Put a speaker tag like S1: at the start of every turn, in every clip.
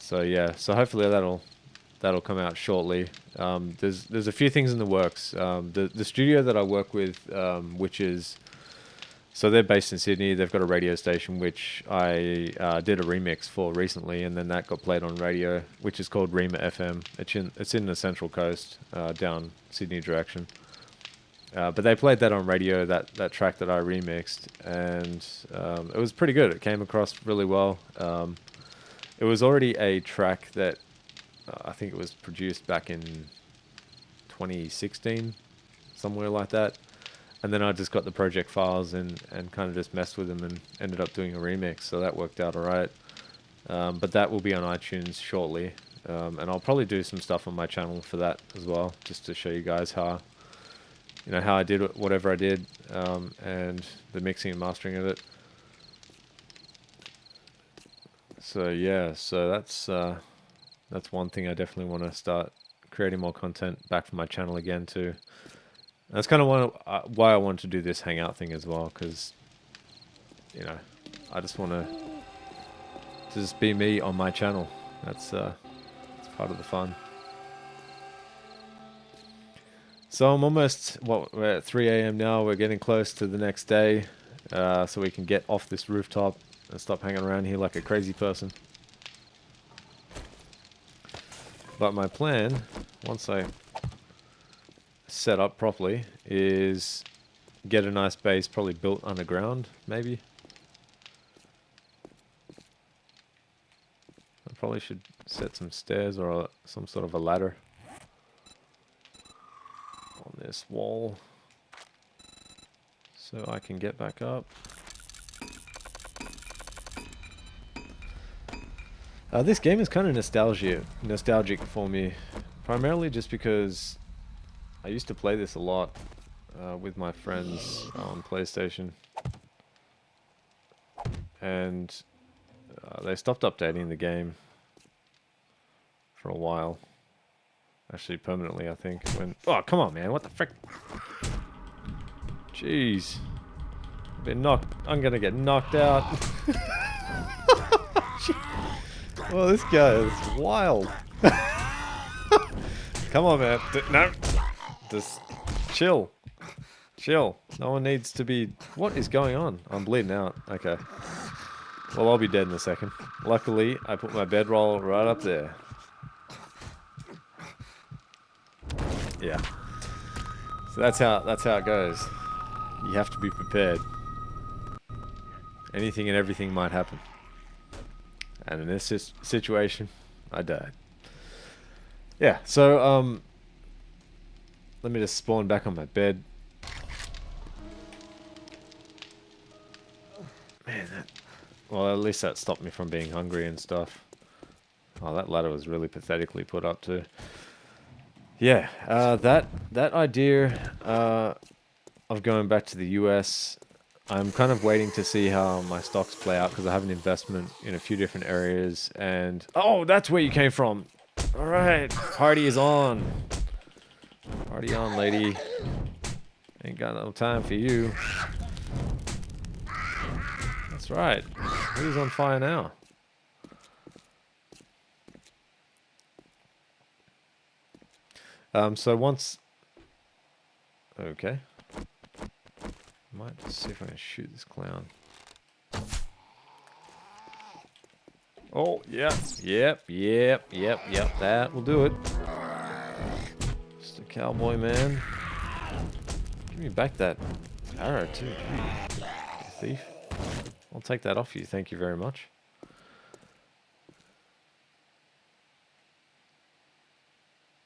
S1: So yeah, so hopefully that'll come out shortly. There's a few things in the works. The studio that I work with, which is so they're based in Sydney. They've got a radio station which I did a remix for recently, and then that got played on radio, which is called Rima FM. It's in the Central Coast, down Sydney direction. But they played that on radio, that track that I remixed, and it was pretty good. It came across really well. It was already a track that I think it was produced back in 2016, somewhere like that. And then I just got the project files and kind of just messed with them and ended up doing a remix. So that worked out all right. But that will be on iTunes shortly. And I'll probably do some stuff on my channel for that as well, just to show you guys how I did whatever I did, and the mixing and mastering of it. So yeah, so that's one thing I definitely want to start creating more content back for my channel again too. That's kind of why I wanted to do this hangout thing as well, because I just want to just be me on my channel. That's part of the fun. So I'm almost, we're at 3 a.m. now. We're getting close to the next day, so we can get off this rooftop and stop hanging around here like a crazy person. But my plan, once I set up properly, is get a nice base probably built underground, maybe. I probably should set some stairs or some sort of a ladder on this wall so I can get back up. This game is kind of nostalgic for me, primarily just because I used to play this a lot with my friends on PlayStation, and they stopped updating the game for a while. Actually, permanently, I think. Oh, come on, man! What the frick? Jeez, I'm gonna get knocked out. Well, this guy is wild. Come on, man. No. Just chill. Chill. No one needs to be... What is going on? I'm bleeding out. Okay. Well, I'll be dead in a second. Luckily, I put my bedroll right up there. Yeah. So that's how it goes. You have to be prepared. Anything and everything might happen. And in this situation, I died. Yeah, so, let me just spawn back on my bed. Man, well, at least that stopped me from being hungry and stuff. Oh, that ladder was really pathetically put up too. Yeah, that idea of going back to the US, I'm kind of waiting to see how my stocks play out, because I have an investment in a few different areas, and... Oh, that's where you came from! Alright, party is on! Party on, lady. Ain't got no time for you. That's right. Who's on fire now? So once... Okay. Might just see if I can shoot this clown. Oh, yeah. Yep. That will do it. Just a cowboy, man. Give me back that arrow, too. Gee. Thief. I'll take that off you. Thank you very much.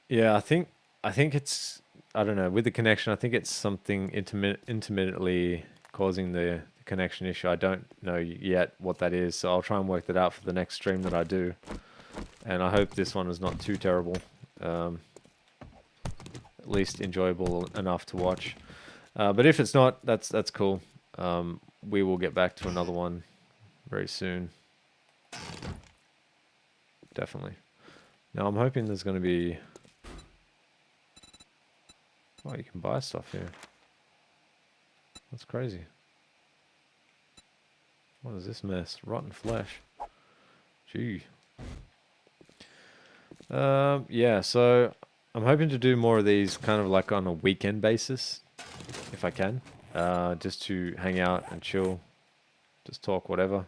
S1: Yeah, I think it's... I don't know, with the connection, I think it's something intermittently causing the connection issue. I don't know yet what that is, so I'll try and work that out for the next stream that I do. And I hope this one is not too terrible. At least enjoyable enough to watch. But if it's not, that's cool. We will get back to another one very soon. Definitely. Now I'm hoping there's going to be... Oh, you can buy stuff here. That's crazy. What is this mess? Rotten flesh. Gee. Yeah, so I'm hoping to do more of these kind of like on a weekend basis, if I can. Just to hang out and chill, just talk, whatever.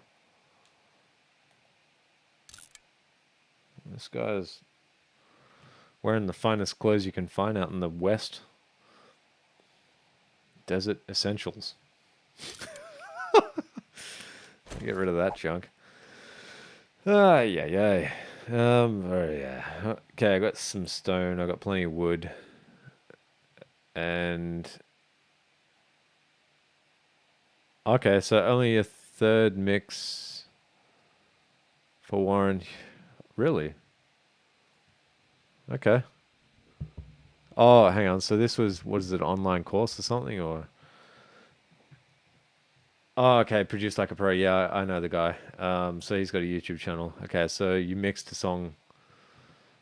S1: This guy's wearing the finest clothes you can find out in the West. Desert essentials. Get rid of that junk. Ah, yeah. Oh yeah. Okay, I got some stone. I got plenty of wood, and okay, so only a third mix for Warren. Really? Okay. Oh, hang on. So this was, what is it, online course or something, or? Oh, okay. Produced like a pro. Yeah, I know the guy. So he's got a YouTube channel. Okay, so you mixed a song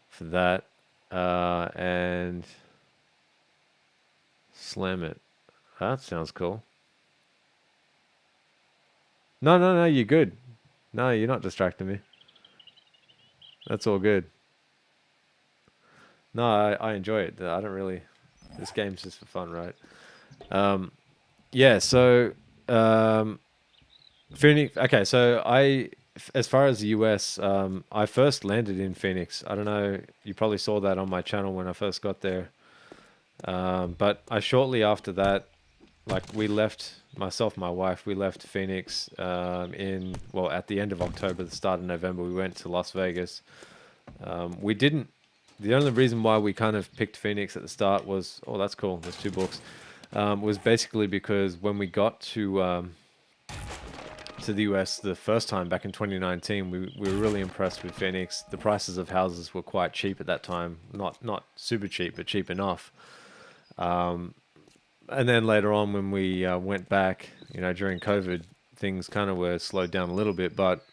S1: for that, and slam it. That sounds cool. No, you're good. No, you're not distracting me. That's all good. No, I enjoy it. I don't really. This game's just for fun, right? Um, yeah. So, um, Phoenix. Okay, so as far as the US, I first landed in Phoenix. I don't know. You probably saw that on my channel when I first got there. But I shortly after that, like we left, myself, and my wife, we left Phoenix well, at the end of October, the start of November, we went to Las Vegas. We didn't, the only reason why we kind of picked Phoenix at the start was, oh, that's cool, there's two books, was basically because when we got to the US the first time back in 2019, we were really impressed with Phoenix. The prices of houses were quite cheap at that time, not super cheap, but cheap enough. And then later on, when we went back, during COVID, things kind of were slowed down a little bit. But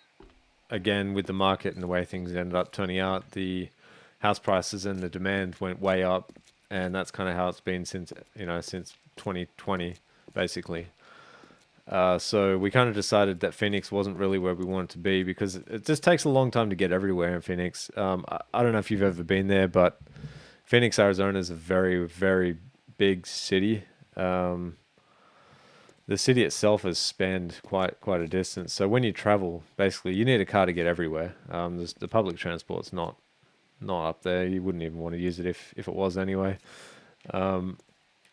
S1: again, with the market and the way things ended up turning out, the house prices and the demand went way up, and that's kind of how it's been since 2020, basically. So we kind of decided that Phoenix wasn't really where we wanted to be because it just takes a long time to get everywhere in Phoenix. I don't know if you've ever been there, but Phoenix, Arizona is a very, very big city. Um, the city itself has spanned quite a distance. So when you travel, basically, you need a car to get everywhere. The public transport's not up there. You wouldn't even want to use it if it was anyway. And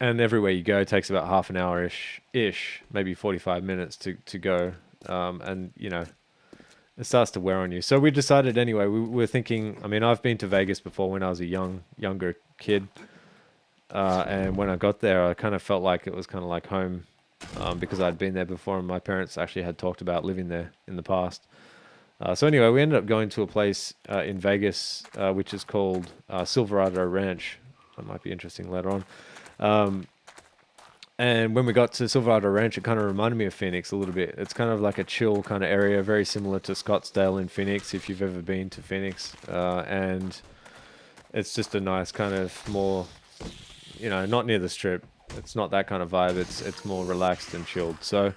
S1: everywhere you go takes about half an hour ish, maybe 45 minutes to go. And it starts to wear on you. So we decided anyway. We were thinking. I mean, I've been to Vegas before when I was a younger kid. And when I got there, I kind of felt like it was kind of like home, because I'd been there before, and my parents actually had talked about living there in the past. So anyway, we ended up going to a place in Vegas, which is called Silverado Ranch. That might be interesting later on. And when we got to Silverado Ranch, it kind of reminded me of Phoenix a little bit. It's kind of like a chill kind of area, very similar to Scottsdale in Phoenix, if you've ever been to Phoenix. And it's just a nice kind of more, not near the strip. It's not that kind of vibe. It's more relaxed and chilled. So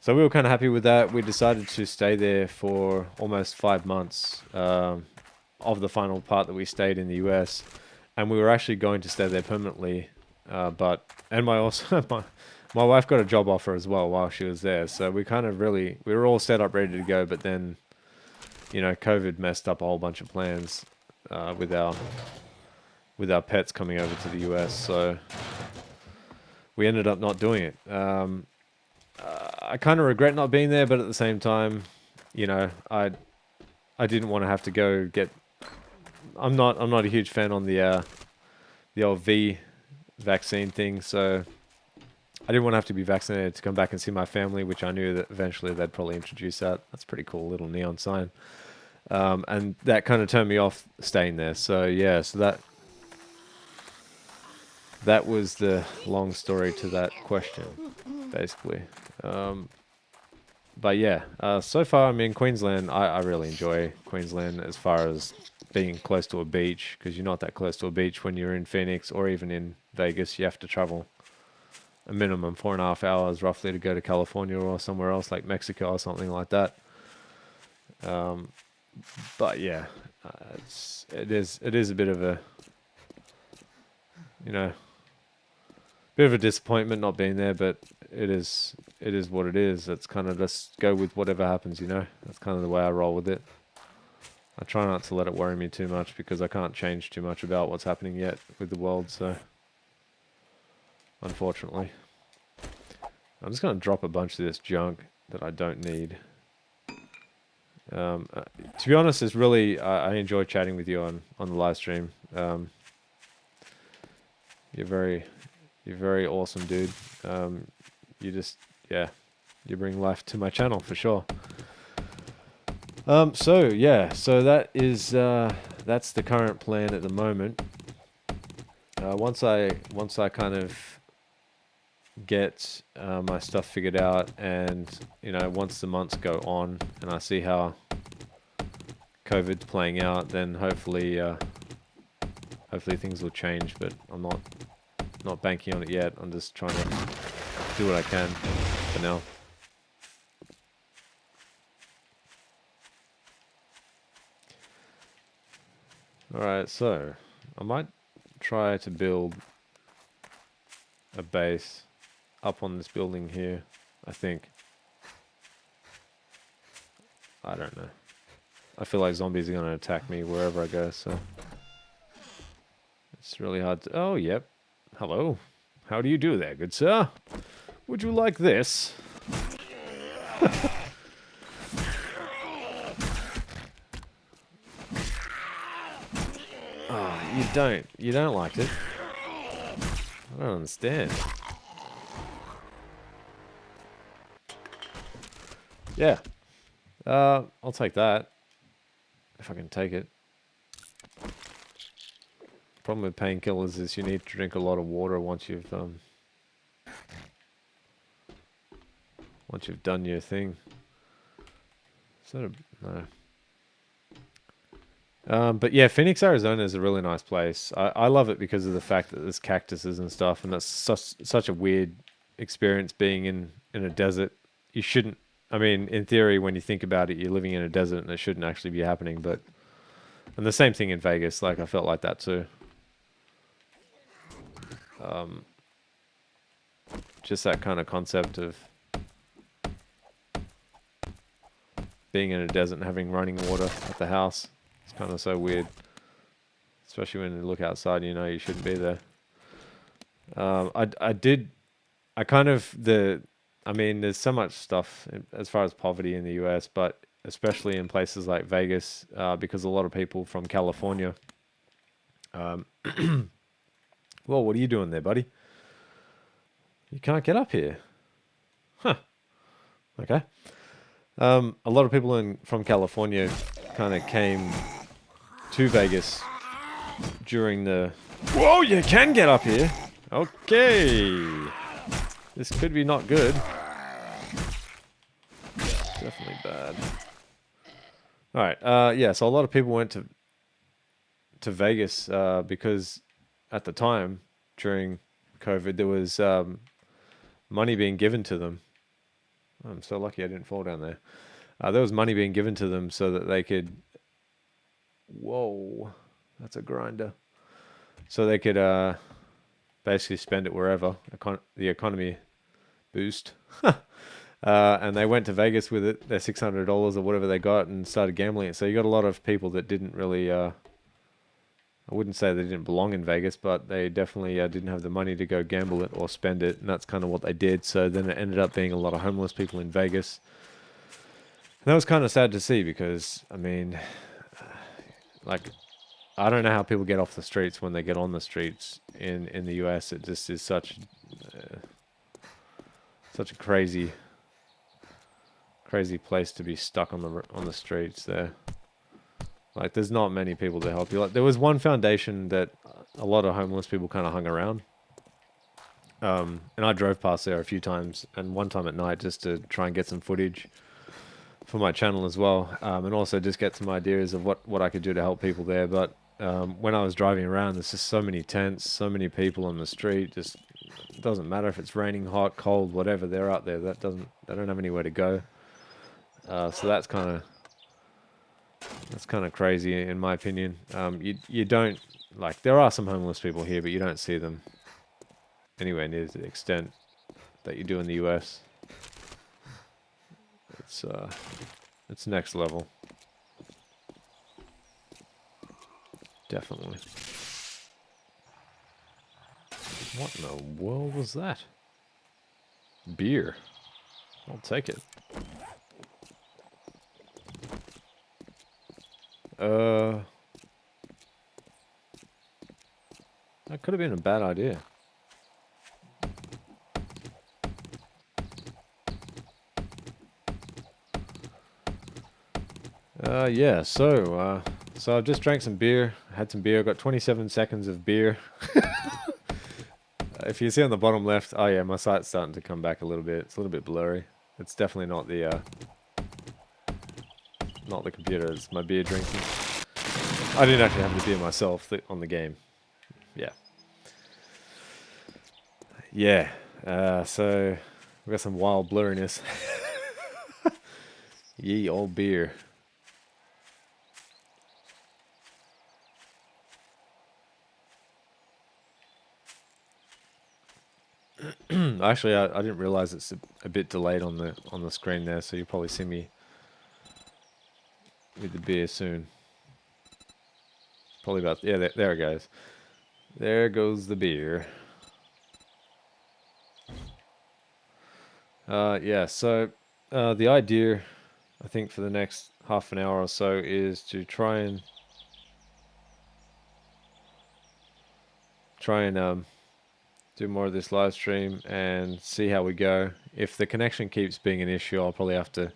S1: we were kind of happy with that. We decided to stay there for almost 5 months, of the final part that we stayed in the US, and we were actually going to stay there permanently. My wife got a job offer as well while she was there. So we were all set up ready to go, but then, COVID messed up a whole bunch of plans, with our pets coming over to the US. So we ended up not doing it. I kind of regret not being there, but at the same time, I didn't want to have to go get. I'm not a huge fan on the old V vaccine thing, so I didn't want to have to be vaccinated to come back and see my family, which I knew that eventually they'd probably introduce that. That's a pretty cool little neon sign, and that kind of turned me off staying there. So yeah, so that was the long story to that question, basically. But yeah, so far I'm in Queensland. I really enjoy Queensland as far as being close to a beach, because you're not that close to a beach when you're in Phoenix or even in Vegas. You have to travel a minimum 4.5 hours roughly to go to California or somewhere else like Mexico or something like that. But yeah, it is a bit of a, you know, bit of a disappointment not being there, but it is what it is. It's kind of just go with whatever happens, you know. That's kind of the way I roll with it. I try not to let it worry me too much because I can't change too much about what's happening yet with the world, so unfortunately. I'm just going to drop a bunch of this junk that I don't need. To be honest, it's really, I enjoy chatting with you on the live stream. You're very awesome, dude. You just, yeah, you bring life to my channel for sure. So yeah, so that is, that's the current plan at the moment. Once I kind of get my stuff figured out, and you know, once the months go on and I see how COVID's playing out, then hopefully things will change. But I'm not banking on it yet. I'm just trying to do what I can for now. Alright, so I might try to build a base up on this building here, I think. I don't know. I feel like zombies are going to attack me wherever I go, so it's really hard to... Oh, yep. Hello. How do you do there, good sir? Would you like this? Oh, you don't like it. I don't understand. Yeah. I'll take that. If I can take it. Problem with painkillers is you need to drink a lot of water once you've done your thing. Sort of, no. But yeah, Phoenix, Arizona is a really nice place. I love it because of the fact that there's cactuses and stuff, and that's such a weird experience being in a desert. You shouldn't, I mean, in theory, when you think about it, you're living in a desert and it shouldn't actually be happening, but... And the same thing in Vegas, like, I felt like that too. Just that kind of concept of being in a desert and having running water at the house. It's kind of so weird. Especially when you look outside, you know you shouldn't be there. I mean, there's so much stuff as far as poverty in the US, but especially in places like Vegas, because a lot of people from California... Well, what are you doing there, buddy? You can't get up here. Huh. Okay. A lot of people from California kind of came to Vegas during the... Whoa, you can get up here. Okay. This could be not good. Definitely bad. Alright, yeah, so a lot of people went to Vegas because at the time, during COVID, there was money being given to them. I'm so lucky I didn't fall down there. There was money being given to them so that they could... Whoa, that's a grinder. So they could basically spend it wherever. The economy boost. And they went to Vegas with it, their $600 or whatever they got, and started gambling it. So you got a lot of people that didn't really... I wouldn't say they didn't belong in Vegas, but they definitely didn't have the money to go gamble it or spend it, and that's kind of what they did. So then it ended up being a lot of homeless people in Vegas. And that was kind of sad to see because, I mean, like, I don't know how people get off the streets when they get on the streets in the US. It just is such a crazy place to be stuck on the streets there. Like, there's not many people to help you. Like, there was one foundation that a lot of homeless people kind of hung around. And I drove past there a few times, and one time at night just to try and get some footage for my channel as well. And also just get some ideas of what I could do to help people there. But when I was driving around, there's just so many tents, so many people on the street. Just, it doesn't matter if it's raining, hot, cold, whatever, they're out there. They don't have anywhere to go. So that's kind of That's kind of crazy in my opinion. You don't, like, there are some homeless people here, but you don't see them anywhere near the extent that you do in the US. It's next level. Definitely. What in the world was that? Beer. I'll take it. That could have been a bad idea. Yeah, so I just drank some beer, had some beer, got 27 seconds of beer. If you see on the bottom left, oh yeah, my sight's starting to come back a little bit. It's a little bit blurry. It's definitely not the computer, it's my beer drinking. I didn't actually have the beer myself on the game. Yeah. Yeah, so we got some wild blurriness. Ye old beer. Actually, I didn't realize it's a bit delayed on the screen there, so you'll probably see me with the beer soon. Probably about, yeah, there it goes. There goes the beer. Yeah, so the idea, I think, for the next half an hour or so is to try and do more of this live stream and see how we go. If the connection keeps being an issue, I'll probably have to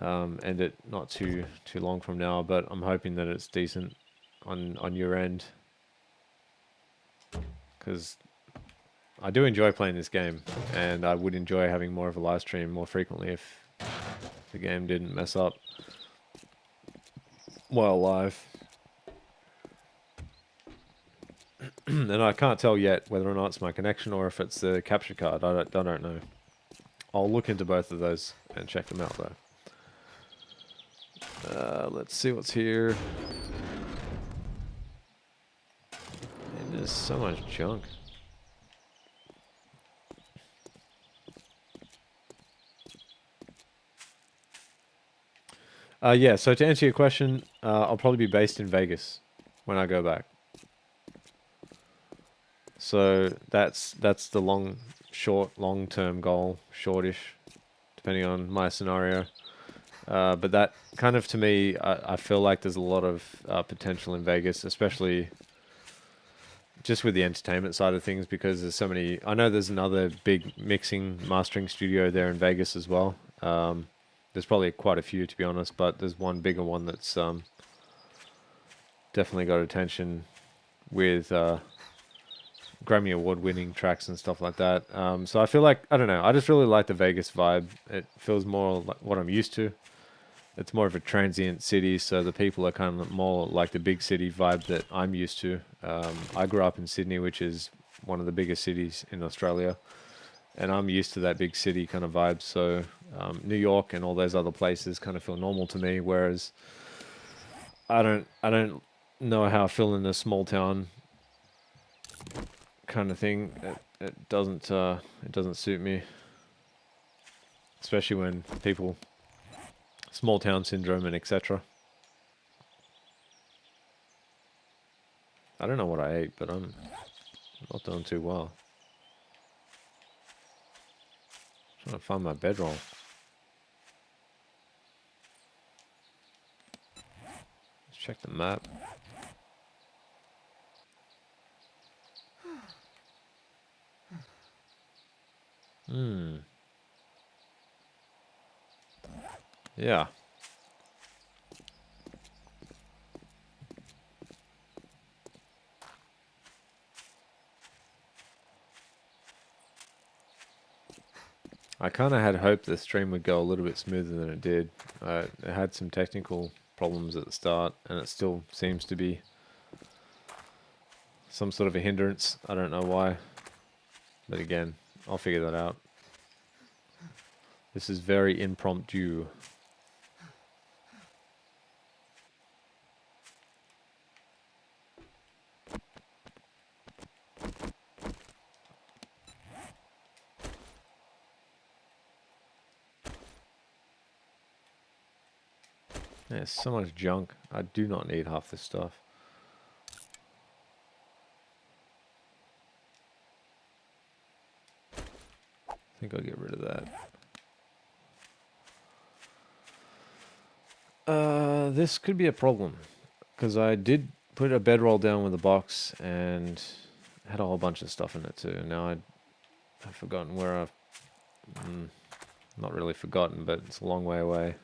S1: end it not too long from now, but I'm hoping that it's decent on your end, because I do enjoy playing this game, and I would enjoy having more of a live stream more frequently if the game didn't mess up while live. And I can't tell yet whether or not it's my connection or if it's the capture card. I don't know. I'll look into both of those and check them out though. Let's see what's here. And there's so much junk. Yeah, so to answer your question, I'll probably be based in Vegas when I go back. So that's the long-term goal, shortish, depending on my scenario. But that kind of, to me, I feel like there's a lot of potential in Vegas, especially just with the entertainment side of things, because there's so many. I know there's another big mixing, mastering studio there in Vegas as well. There's probably quite a few, to be honest, but there's one bigger one that's definitely got attention with Grammy Award-winning tracks and stuff like that. So I feel like, I don't know, I just really like the Vegas vibe. It feels more like what I'm used to. It's more of a transient city, so the people are kind of more like the big city vibe that I'm used to. I grew up in Sydney, which is one of the biggest cities in Australia, and I'm used to that big city kind of vibe. So New York and all those other places kind of feel normal to me, whereas I don't know how I feel in a small town kind of thing. It doesn't suit me, especially when people, small town syndrome and etc. I don't know what I ate, but I'm not doing too well. Trying to find my bedroll. Let's check the map. Yeah. I kind of had hoped the stream would go a little bit smoother than it did. It had some technical problems at the start, and it still seems to be some sort of a hindrance. I don't know why, but again, I'll figure that out. This is very impromptu. There's so much junk. I do not need half this stuff. I think I'll get rid of that. This could be a problem because I did put a bedroll down with a box and had a whole bunch of stuff in it too. Now I've forgotten where I've... not really forgotten, but it's a long way away.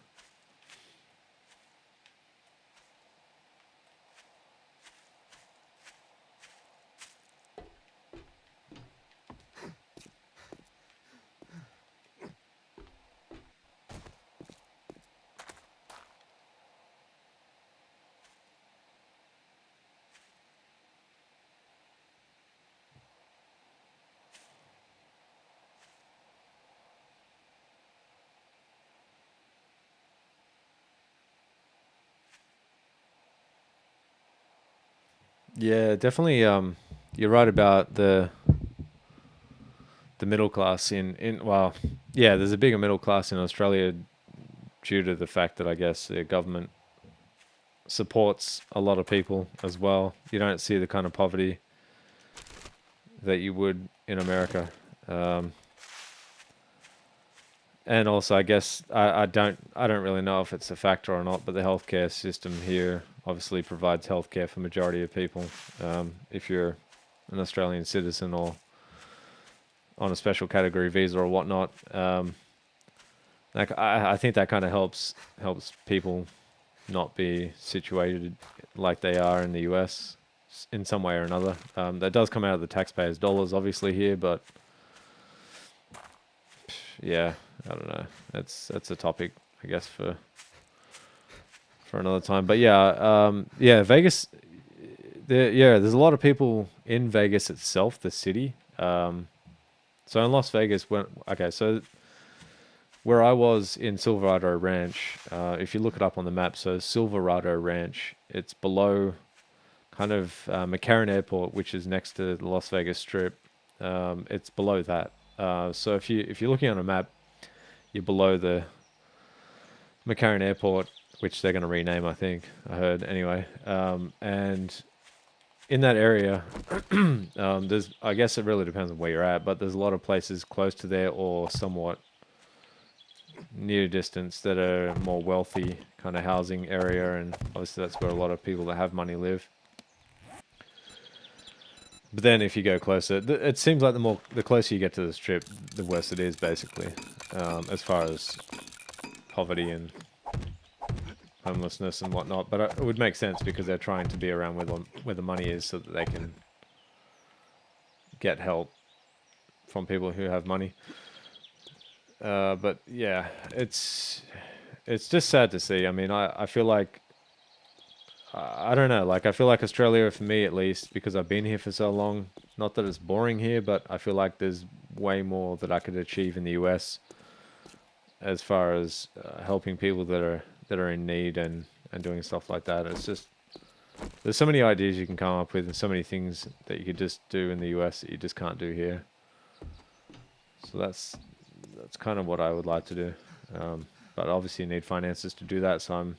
S1: Yeah, definitely. You're right about the middle class in well, yeah. There's a bigger middle class in Australia due to the fact that I guess the government supports a lot of people as well. You don't see the kind of poverty that you would in America. And also, I guess I don't really know if it's a factor or not, but the healthcare system here obviously provides healthcare for majority of people. If you're an Australian citizen or on a special category visa or whatnot, like I think that kind of helps people not be situated like they are in the US in some way or another. That does come out of the taxpayers' dollars, obviously here, but yeah, I don't know. That's a topic, I guess, for another time. But yeah, Vegas. There's a lot of people in Vegas itself, the city. So in Las Vegas, so where I was in Silverado Ranch, if you look it up on the map, so Silverado Ranch, it's below kind of McCarran Airport, which is next to the Las Vegas Strip. It's below that. So if you're looking on a map, you're below the McCarran Airport, which they're going to rename, I think. I heard anyway. And in that area, I guess it really depends on where you're at, but there's a lot of places close to there or somewhat near distance that are more wealthy kind of housing area, and obviously that's where a lot of people that have money live. But then if you go closer, it seems like the closer you get to the Strip, the worse it is, basically, as far as poverty and homelessness and whatnot. But it would make sense because they're trying to be around where the money is so that they can get help from people who have money. But yeah, it's just sad to see. I mean, I feel like, I don't know, like I feel like Australia, for me at least, because I've been here for so long, not that it's boring here, but I feel like there's way more that I could achieve in the US as far as helping people that are in need and doing stuff like that. It's just, there's so many ideas you can come up with and so many things that you could just do in the US that you just can't do here. So that's kind of what I would like to do. But obviously you need finances to do that, so I'm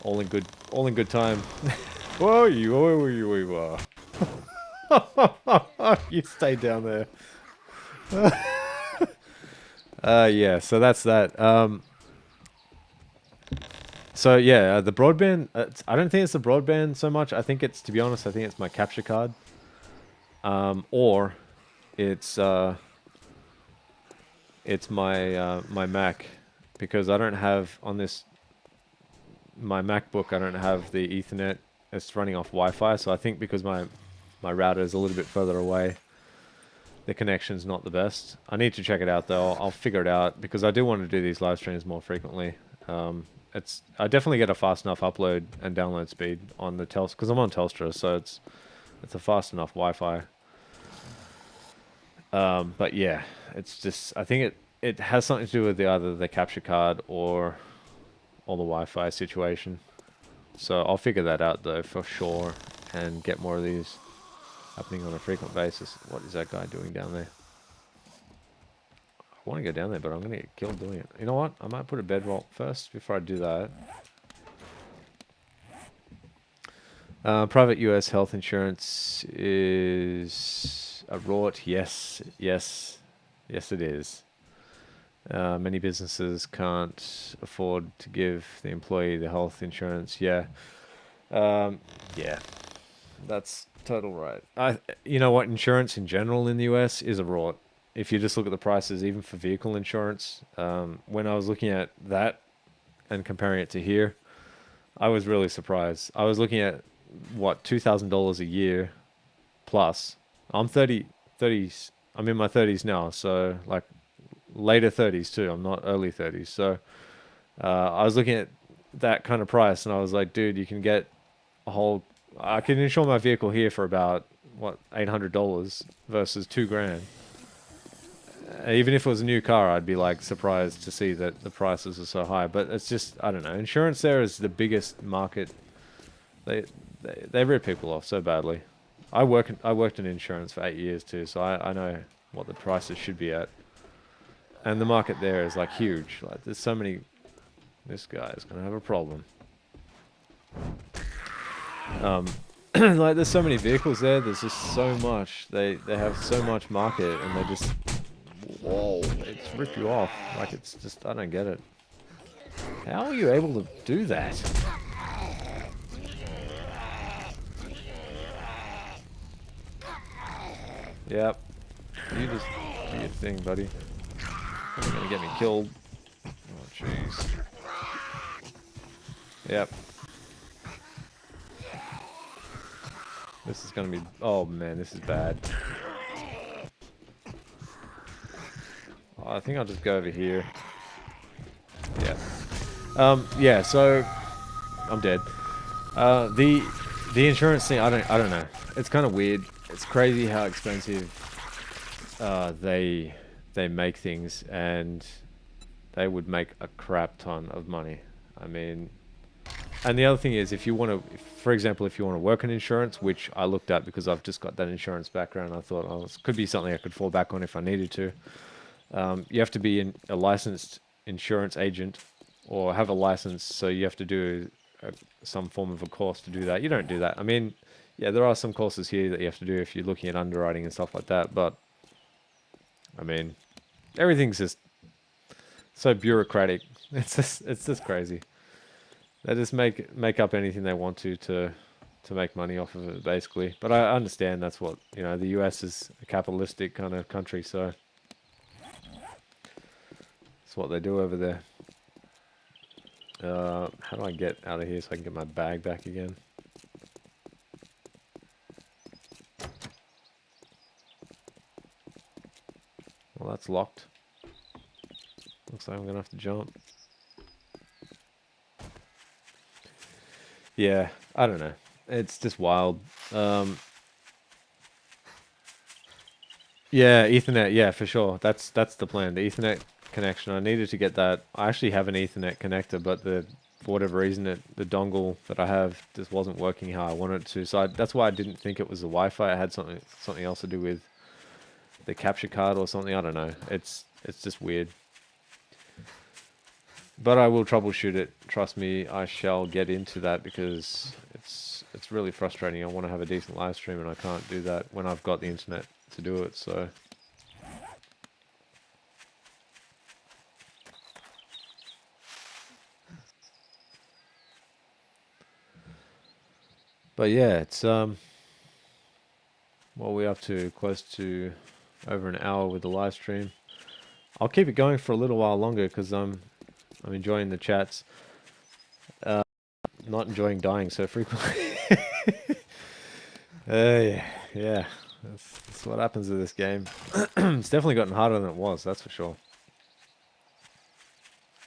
S1: all in good time. Whoa, you you stay down there. Yeah, so that's that. So yeah, the broadband, I don't think it's the broadband so much. I think it's, to be honest, I think it's my capture card. Or it's my my Mac, because I don't have on my MacBook, I don't have the Ethernet. It's running off Wi-Fi, so I think because my router is a little bit further away, the connection's not the best. I need to check it out though. I'll figure it out because I do want to do these live streams more frequently. I definitely get a fast enough upload and download speed on the Telstra, because I'm on Telstra, so it's a fast enough Wi-Fi. But yeah, it's just, I think it has something to do with either the capture card or the Wi-Fi situation. So I'll figure that out though for sure and get more of these happening on a frequent basis. What is that guy doing down there? want to go down there, but I'm going to get killed doing it. You know what? I might put a bedrock first before I do that. Private US health insurance is a rort. Yes, yes, yes it is. Many businesses can't afford to give the employee the health insurance. Yeah. Yeah, that's total right. You know what? Insurance in general in the US is a rort. If you just look at the prices, even for vehicle insurance, when I was looking at that and comparing it to here, I was really surprised. I was looking at what $2,000 a year plus. I'm 30s. I'm in my 30s now, so like later 30s too. I'm not early 30s. So I was looking at that kind of price, and I was like, dude, you can get a whole. I can insure my vehicle here for about what $800 versus $2,000. Even if it was a new car, I'd be like surprised to see that the prices are so high. But it's just, I don't know. Insurance there is the biggest market. They rip people off so badly. I worked in insurance for 8 years too, so I know what the prices should be at. And the market there is like huge. Like there's so many. This guy is gonna have a problem. Like there's so many vehicles there. There's just so much. They have so much market, and they just whoa, it's rip you off. Like it's just I don't get it. How are you able to do that? Yep. You just do your thing, buddy. You're gonna get me killed. Oh jeez. Yep. This is gonna be. Oh man, this is bad. Oh, I think I'll just go over here. Yeah. Yeah. So I'm dead. The insurance thing. I don't know. It's kind of weird. It's crazy how expensive they make things, and they would make a crap ton of money. I mean, and the other thing is, if you want to, for example, if you want to work in insurance, which I looked at because I've just got that insurance background, I thought, oh, this could be something I could fall back on if I needed to. You have to be a licensed insurance agent or have a license, so you have to do some form of a course to do that. You don't do that. I mean, yeah, there are some courses here that you have to do if you're looking at underwriting and stuff like that, but I mean, everything's just so bureaucratic. It's just crazy. They just make up anything they want to make money off of it, basically. But I understand that's what, the US is a capitalistic kind of country, so that's what they do over there. How do I get out of here so I can get my bag back again? Well, that's locked. Looks like I'm gonna have to jump. Yeah, I don't know. It's just wild. Yeah, Ethernet. Yeah, for sure. That's the plan. The Ethernet connection. I needed to get that. I actually have an Ethernet connector, but for whatever reason, the dongle that I have just wasn't working how I wanted it to. So that's why I didn't think it was the Wi-Fi. It had something else to do with the capture card or something. I don't know. It's just weird. But I will troubleshoot it. Trust me, I shall get into that because it's really frustrating. I want to have a decent live stream and I can't do that when I've got the internet to do it. So but yeah, it's what are we up to? Close to over an hour with the live stream. I'll keep it going for a little while longer because I'm enjoying the chats. Not enjoying dying so frequently. Yeah. That's what happens with this game. It's definitely gotten harder than it was, that's for sure.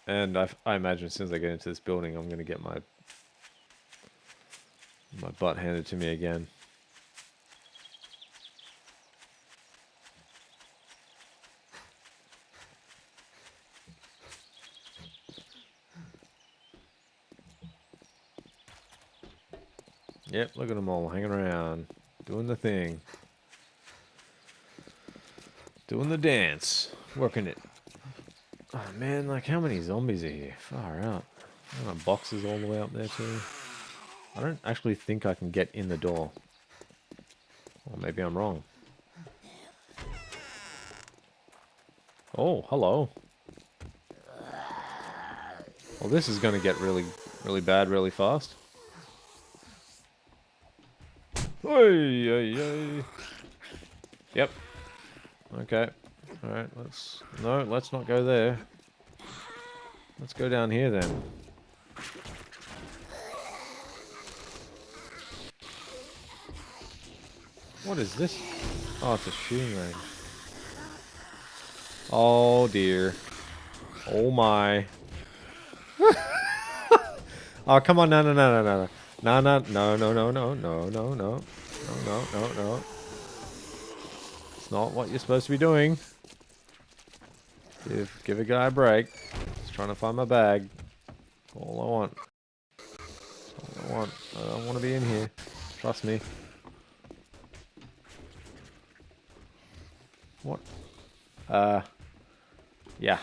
S1: And I imagine as soon as I get into this building, I'm going to get my butt handed to me again. Yep, look at them all hanging around, doing the thing. Doing the dance, working it. Oh man, like how many zombies are here? Far out. Boxes all the way up there too. I don't actually think I can get in the door. Or maybe I'm wrong. Oh, hello. Well, this is going to get really, really bad really fast. Oi, oi, oi. Yep. Okay. Alright, let's not go there. Let's go down here then. What is this? Oh, it's a shooting range. Oh dear. Oh my. Oh, come on, no, no, no, no, no. No, no, no, no, no, no, no, no, no. No, no, no, no. It's not what you're supposed to be doing. Give a guy a break. Just trying to find my bag. All I want. All I want. I don't want to be in here. Trust me. What? Yeah.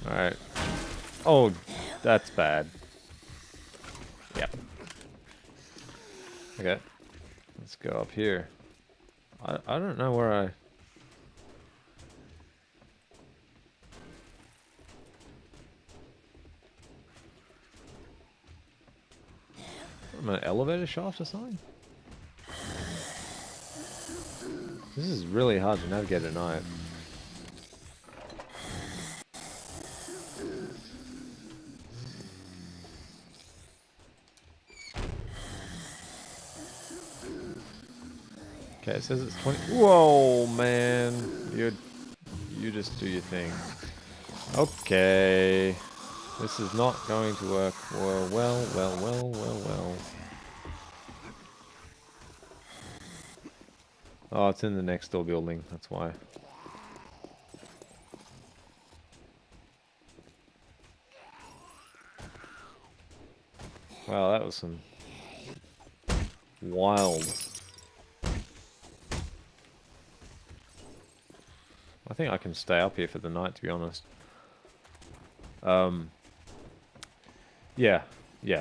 S1: Alright. Oh, that's bad. Yep. Okay. Let's go up here. I don't know where I... Am I an elevator shaft or something? This is really hard to navigate at night. Okay, it says it's 20. Whoa, man. You just do your thing. Okay. This is not going to work. Well. Oh, it's in the next door building. That's why. Wow, that was some wild. I think I can stay up here for the night, to be honest. Yeah,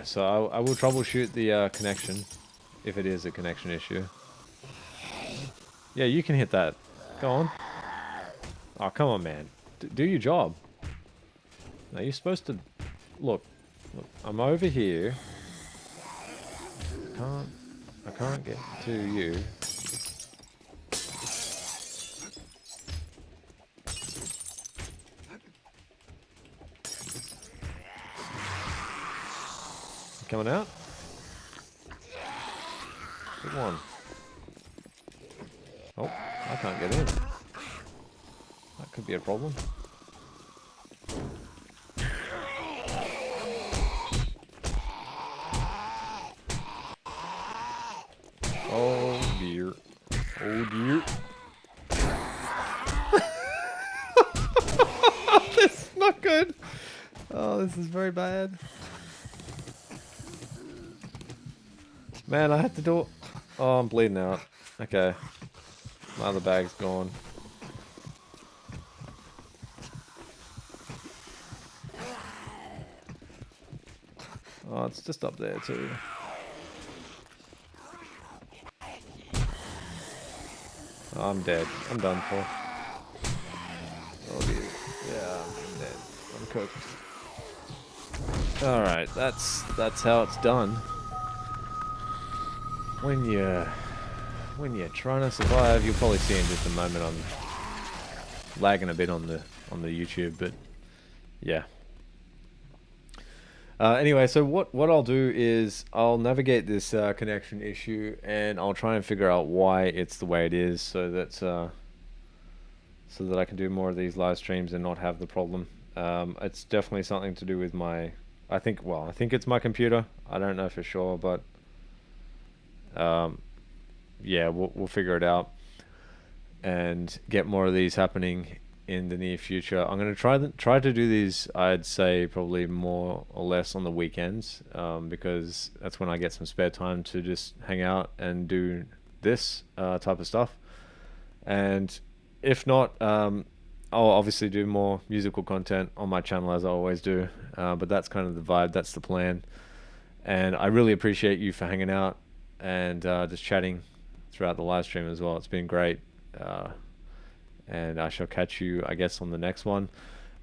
S1: so I will troubleshoot the connection, if it is a connection issue. Yeah, you can hit that. Go on. Oh, come on, man. Do your job. Now, you're supposed to... Look, I'm over here. I can't get to you. Coming out? Good one. Oh, I can't get in. That could be a problem. Oh dear. Oh dear. This is not good. Oh, this is very bad. Man, I had to do it. Oh, I'm bleeding out. Okay. My other bag's gone. Oh, it's just up there too. Oh, I'm dead. I'm done for. Oh dear. Yeah, I'm dead. I'm cooked. Alright, that's how it's done. When you're trying to survive, you'll probably see in just a moment I'm lagging a bit on the YouTube, but yeah. Anyway, so what I'll do is I'll navigate this connection issue and I'll try and figure out why it's the way it is, so that I can do more of these live streams and not have the problem. It's definitely something to do with my... I think it's my computer. I don't know for sure, but yeah, we'll figure it out and get more of these happening in the near future. I'm going to try to do these, I'd say probably more or less on the weekends, because that's when I get some spare time to just hang out and do this type of stuff. And if not, I'll obviously do more musical content on my channel as I always do. But that's kind of the vibe. That's the plan. And I really appreciate you for hanging out and just chatting throughout the live stream as well. It's been great. Uh, and I shall catch you, I guess, on the next one.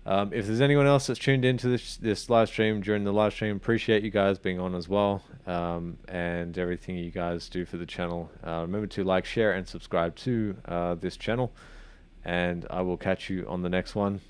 S1: If there's anyone else that's tuned into this live stream during the live stream, appreciate you guys being on as well, and everything you guys do for the channel. Remember to like, share, and subscribe to this channel, and I will catch you on the next one.